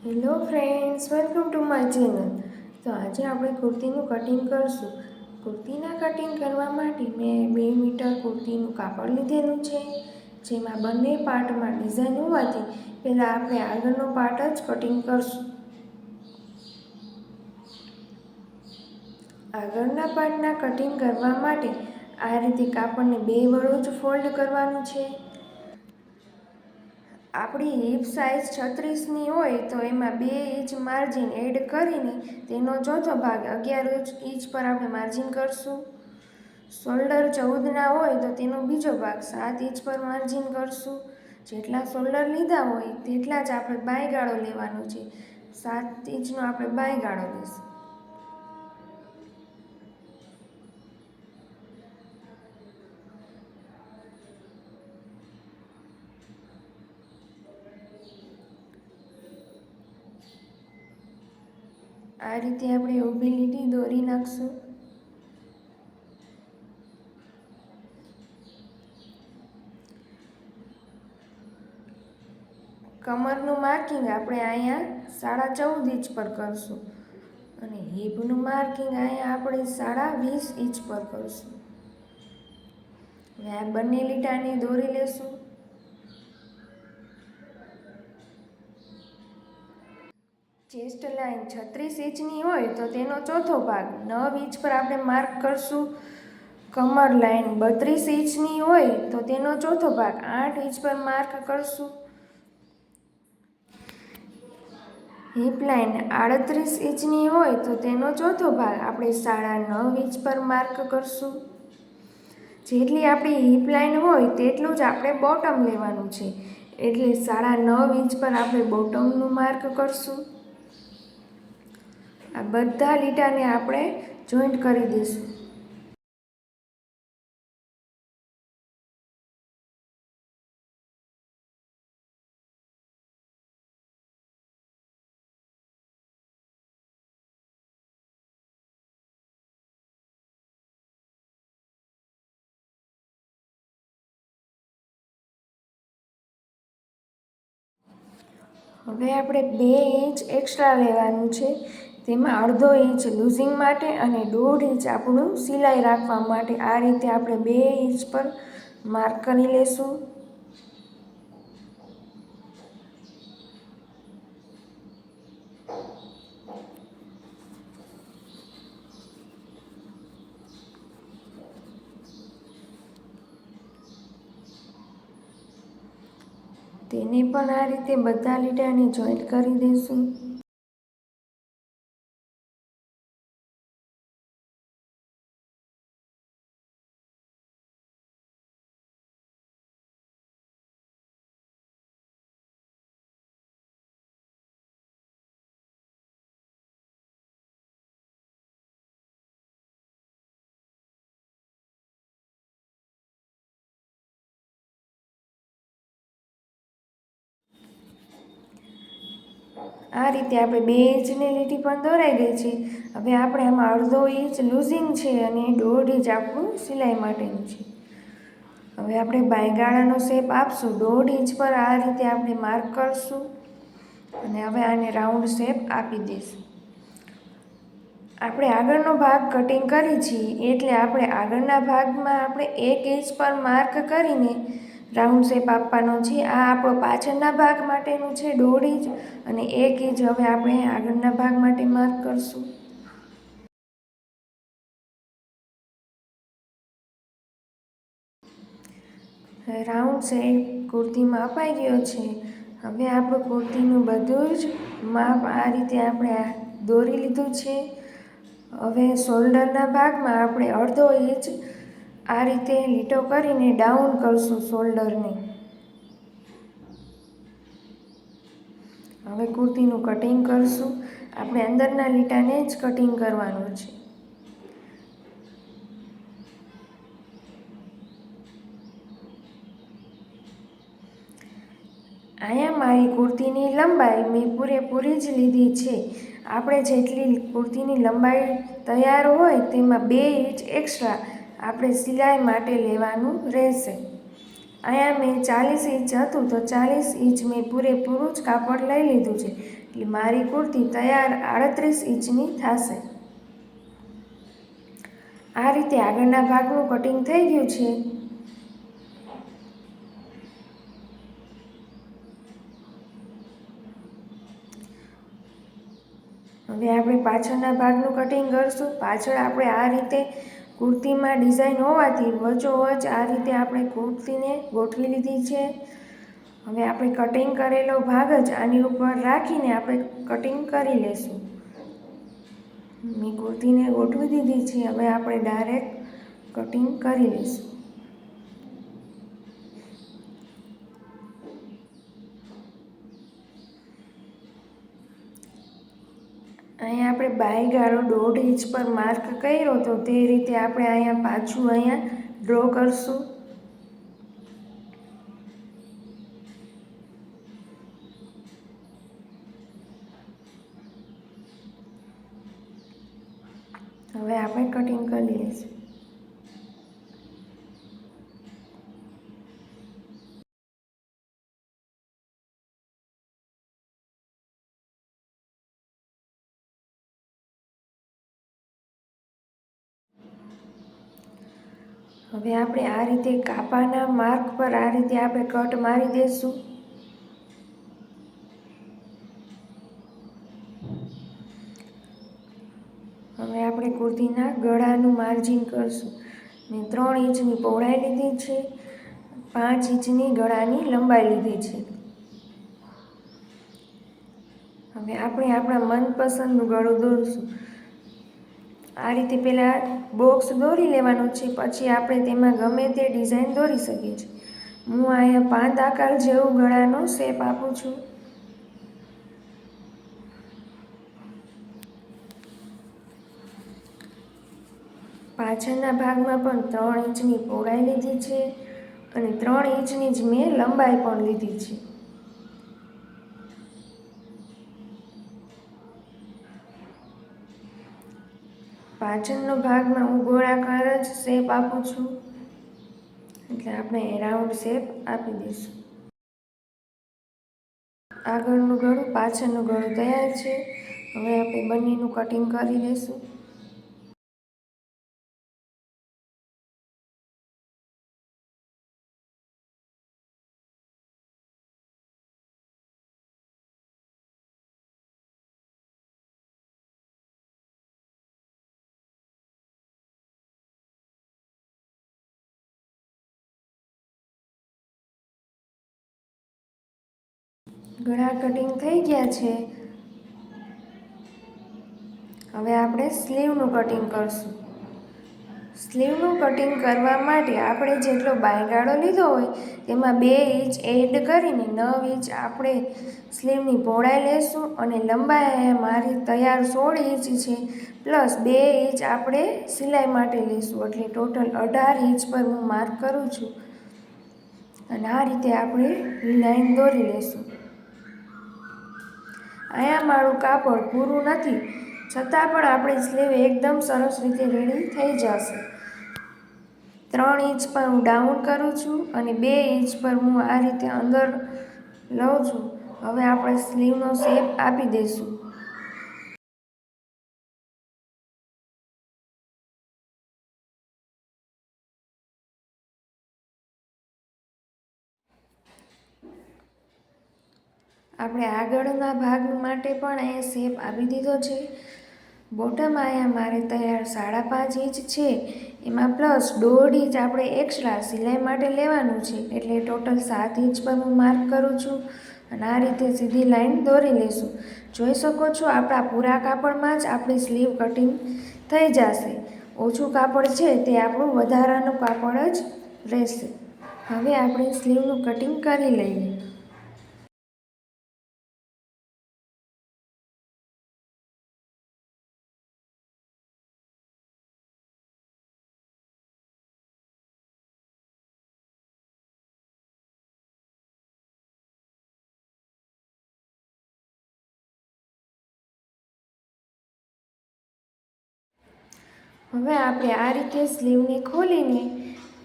Hello friends, welcome to my channel. તો આજે આપણે કુર્તીનું કટિંગ કરશું. કુર્તીના કટિંગ કરવા માટે મેં 2 મીટર કુર્તીનું કાપડ લીધેલું છે, જેમાં બંને પાર્ટમાં ડિઝાઇન હોવાથી પહેલાં આપણે આગળનો પાર્ટ જ કટિંગ કરશું. આગળના પાર્ટના કટિંગ કરવા માટે આ રીતે કાપડને 2 વડો જ ફોલ્ડ કરવાનું છે. આપણી હિપ સાઇઝ 36ની હોય તો એમાં 2 ઇંચ માર્જિન એડ કરીને તેનો ચોથો ભાગ 11 ઇંચ પર આપણે માર્જિન કરશું. શોલ્ડર 14ના હોય તો તેનો બીજો ભાગ 7 ઇંચ પર માર્જિન કરશું. જેટલા શોલ્ડર લીધા હોય તેટલા જ આપણે બાયગાળો લેવાનો છે. 7 ઇંચનો આપણે બાયગાળો લઈશું. આ રીતે આપણે ઊભી લીટી દોરી નાખશું. કમરનું માર્કિંગ આપણે અહીંયા 14.5 ઇંચ પર કરશું અને હિપનું માર્કિંગ અહીંયા આપણે 20.5 ઇંચ પર કરશું. હવે આ બંને લીટાને દોરી લેશું. ચેસ્ટ લાઇન 36 ઇંચની હોય તો તેનો ચોથો ભાગ 9 ઇંચ પર આપણે માર્ક કરશું. કમર લાઇન 32 ઇંચની હોય તો તેનો ચોથો ભાગ 8 ઇંચ પર માર્ક કરશું. હિપ લાઇન 38 ઇંચની હોય તો તેનો ચોથો ભાગ આપણે 9.5 ઇંચ પર માર્ક કરશું. જેટલી આપણી હિપ લાઇન હોય તેટલું જ આપણે બોટમ લેવાનું છે, એટલે 9.5 ઇંચ પર આપણે બોટમનું માર્ક કરશું. આ બધા લીટાને આપણે જોઈન્ટ કરી દઈશું. હવે આપણે 2 ઇંચ એક્સ્ટ્રા લેવાનું છે. તેમાં 1/2 ઇંચ લૂઝિંગ માટે અને 1.5 ઇંચ આપણું સિલાઈ રાખવા માટે આ રીતે આપણે 2 ઇંચ પર માર્ક કરી લેશું. તેને પણ આ રીતે બધા લીટાને જોઈન્ટ કરી દઈશું. આ રીતે આપણે 2 ઇંચની લીટી પણ દોરાઈ ગઈ છે. હવે આપણે આમાં 1/2 ઇંચ લૂઝિંગ છે અને 1.5 ઇંચ આપણું સિલાઈ માટેનું છે. હવે આપણે બાયગાળાનો શેપ આપશું. 1.5 ઇંચ પર આ રીતે આપણે માર્ક કરશું અને હવે આને રાઉન્ડ શેપ આપી દઈશું. આપણે આગળનો ભાગ કટિંગ કરી છીએ એટલે આપણે આગળના ભાગમાં આપણે 1 ઇંચ પર માર્ક કરીને રાઉન્ડ શેપ આપવાનો છે. આ આપણો પાછળના ભાગ માટેનું છે 1.5 ઇંચ અને 1 ઇંચ હવે આપણે આગળના ભાગ માટે માર્ક કરશું. રાઉન્ડ શેપ કુર્તીમાં અપાઈ ગયો છે. હવે આપણું કુર્તીનું બધું જ માપ આ રીતે આપણે દોરી લીધું છે. હવે શોલ્ડરના ભાગમાં આપણે 1/2 ઇંચ આ રીતે લીટો કરીને ડાઉન કરશું શોલ્ડરને. હવે કુર્તીનું કટિંગ કરશું. આપણે અંદરના લીટાને જ કટિંગ કરવાનું છે. અહીંયા મારી કુર્તીની લંબાઈ મેં પૂરેપૂરી જ લીધી છે. આપણે જેટલી કુર્તીની લંબાઈ તૈયાર હોય તેમાં 2 ઇંચ એક્સ્ટ્રા આપણે સિલાઈ માટે લેવાનું રહેશે. અહીંયા મેં 40 ઇંચ હતું તો 40 ઇંચ મેં પૂરેપૂરું જ કાપડ લઈ લીધું છે, એટલે મારી કુર્તી તૈયાર 38 ઇંચની થશે. આ રીતે આગળના ભાગનું કટિંગ થઈ ગયું છે. હવે આપણે પાછળના ભાગનું કટિંગ કરીશું. પાછળ આપણે આ રીતે કુર્તીમાં ડિઝાઇન હોવાથી વચ્ચોવચ્ચ આ રીતે આપણે કુર્તીને ગોઠવી લીધી છે. હવે આપણે કટિંગ કરેલો ભાગ જ આની ઉપર રાખીને આપણે કટિંગ કરી લેશું. મેં કુર્તીને ગોઠવી દીધી છે. હવે આપણે ડાયરેક્ટ કટિંગ કરી લઈશું. અહીંયા આપણે બાયગાળો 1.5 ઇંચ પર માર્ક કર્યો તો તે રીતે આપણે અહીંયા પાછું ડ્રો કરશું. હવે આપણે કટિંગ કરી લઈશું. હવે આપણે આ રીતે કાપાના માર્ક પર આ રીતે આપણે કટ મારી દઈશું. હવે આપણે કુર્તીના ગળાનું માર્જિન કરશું. મેં 3 ઇંચની પહોળાઈ લીધી છે, 5 ઇંચની ગળાની લંબાઈ લીધી છે. હવે આપણે આપણા મનપસંદનું ગળું દોરશું. આ રીતે પહેલાં બોક્સ દોરી લેવાનું છે, પછી આપણે તેમાં ગમે તે ડિઝાઇન દોરી શકીએ છીએ. હું અહીંયા 5 આકાર જેવું ગળાનો શેપ આપું છું. પાછળના ભાગમાં પણ 3 ઇંચની પહોળાઈ લીધી છે અને 3 ઇંચની જ મેં લંબાઈ પણ લીધી છે. પાછળનો ભાગમાં હું ગોળાકાર જ શેપ આપું છું, એટલે આપણે રાઉન્ડ શેપ આપી દઈશું. આગળનું ગળું પાછળનું ગળું તૈયાર છે. હવે આપણે બંનેનું કટિંગ કરી લઈશું. ગળા કટિંગ થઈ ગયા છે. હવે આપણે સ્લીવનું કટિંગ કરશું. સ્લીવનું કટિંગ કરવા માટે આપણે જેટલો બાયગાળો લીધો હોય તેમાં 2 ઇંચ એડ કરીને 9 ઇંચ આપણે સ્લીવની પહોળાઈ લેશું અને લંબાઈ મારી તૈયાર 16 ઇંચ છે, પ્લસ 2 ઇંચ આપણે સિલાઈ માટે લઈશું, એટલે ટોટલ 18 ઇંચ પર હું માર્ક કરું છું. અને આ રીતે આપણે લાઈન દોરી લઈશું. અહીંયા મારું કાપડ પૂરું નથી, છતાં પણ આપણી સ્લીવ એકદમ સરસ રીતે રેડી થઈ જશે. 3 ઇંચ પર હું ડાઉન કરું છું અને 2 ઇંચ પર હું આ રીતે અંદર લઉં છું. હવે આપણે સ્લીવનો શેપ આપી દઈશું. આપણે આગળના ભાગ માટે પણ અહીંયા શેપ આપી દીધો છે. બોટમ અહીંયા મારે તૈયાર 5.5 ઇંચ છે, એમાં પ્લસ 1.5 ઇંચ આપણે એક્સ્ટ્રા સિલાઈ માટે લેવાનું છે, એટલે ટોટલ 7 ઇંચ પર હું માર્ક કરું છું. અને આ રીતે સીધી લાઈન દોરી લઈશું. જોઈ શકો છો આપણા પૂરા કાપડમાં જ આપણી સ્લીવ કટિંગ થઈ જશે. ઓછું કાપડ છે તે આપણું વધારાનું કાપડ જ રહેશે. હવે આપણે સ્લીવનું કટિંગ કરી લઈએ. હવે આપણે આ રીતે સ્લીવને ખોલીને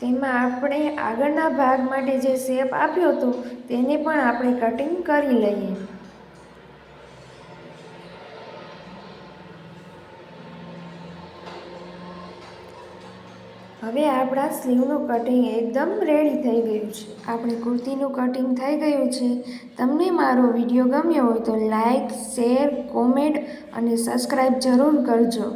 તેમાં આપણે આગળના ભાગ માટે જે શેપ આપ્યો હતો તેને પણ આપણે કટિંગ કરી લઈએ. હવે આપણા સ્લીવનું કટિંગ એકદમ રેડી થઈ ગયું છે. આપણી કુર્તીનું કટિંગ થઈ ગયું છે. તમને મારો વિડીયો ગમ્યો હોય તો લાઈક, શેર, કોમેન્ટ અને સબસ્ક્રાઈબ જરૂર કરજો.